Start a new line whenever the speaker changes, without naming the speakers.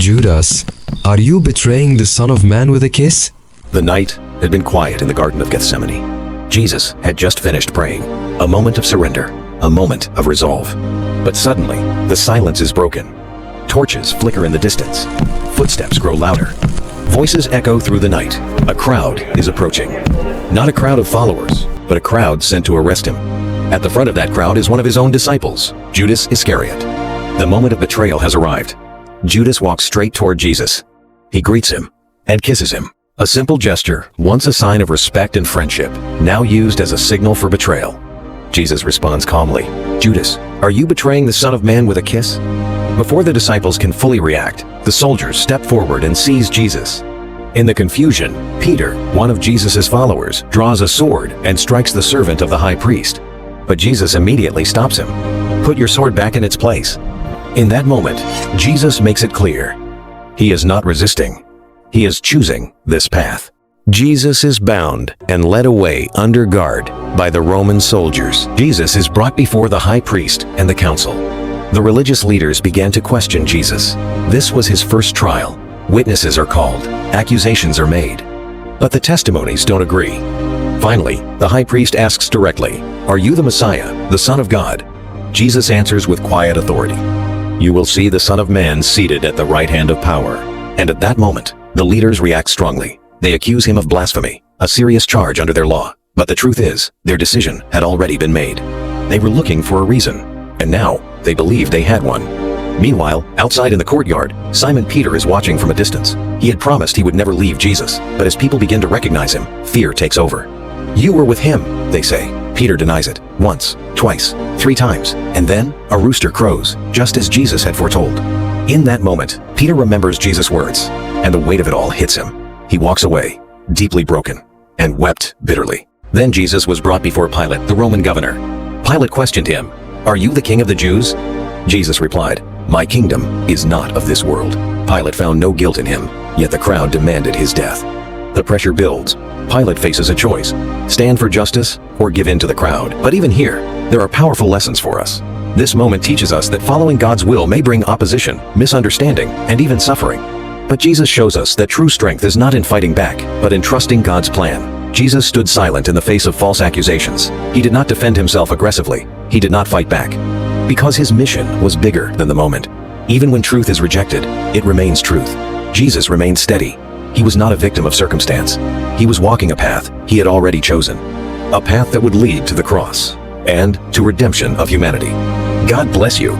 Judas, are you betraying the Son of Man with a kiss?
The night had been quiet in the Garden of Gethsemane. Jesus had just finished praying, a moment of surrender, a moment of resolve. But suddenly, the silence is broken. Torches flicker in the distance. Footsteps grow louder. Voices echo through the night. A crowd is approaching. Not a crowd of followers, but a crowd sent to arrest him. At the front of that crowd is one of his own disciples, Judas Iscariot. The moment of betrayal has arrived. Judas walks straight toward Jesus. He greets him and kisses him. A simple gesture, once a sign of respect and friendship, now used as a signal for betrayal. Jesus responds calmly, "Judas, are you betraying the Son of Man with a kiss?" Before the disciples can fully react, the soldiers step forward and seize Jesus. In the confusion, Peter, one of Jesus' followers, draws a sword and strikes the servant of the high priest. But Jesus immediately stops him. "Put your sword back in its place." In that moment, Jesus makes it clear. He is not resisting. He is choosing this path. Jesus is bound and led away under guard by the Roman soldiers. Jesus is brought before the high priest and the council. The religious leaders began to question Jesus. This was his first trial. Witnesses are called, accusations are made. But the testimonies don't agree. Finally, the high priest asks directly, "Are you the Messiah, the Son of God?" Jesus answers with quiet authority, "You will see the Son of Man seated at the right hand of power." And at that moment, the leaders react strongly. They accuse him of blasphemy, a serious charge under their law. But the truth is, their decision had already been made. They were looking for a reason, and now they believed they had one. Meanwhile, outside in the courtyard, Simon Peter is watching from a distance. He had promised he would never leave Jesus, but as people begin to recognize him, fear takes over. "You were with him," they say. Peter denies it, once, twice, 3 times, and then a rooster crows, just as Jesus had foretold. In that moment, Peter remembers Jesus' words, and the weight of it all hits him. He walks away, deeply broken, and wept bitterly. Then Jesus was brought before Pilate, the Roman governor. Pilate questioned him, "Are you the king of the Jews?" Jesus replied, "My kingdom is not of this world." Pilate found no guilt in him, yet the crowd demanded his death. The pressure builds. Pilate faces a choice: stand for justice or give in to the crowd. But even here, there are powerful lessons for us. This moment teaches us that following God's will may bring opposition, misunderstanding, and even suffering. But Jesus shows us that true strength is not in fighting back, but in trusting God's plan. Jesus stood silent in the face of false accusations. He did not defend himself aggressively. He did not fight back. Because his mission was bigger than the moment. Even when truth is rejected, it remains truth. Jesus remained steady. He was not a victim of circumstance. He was walking a path he had already chosen. A path that would lead to the cross and to redemption of humanity. God bless you.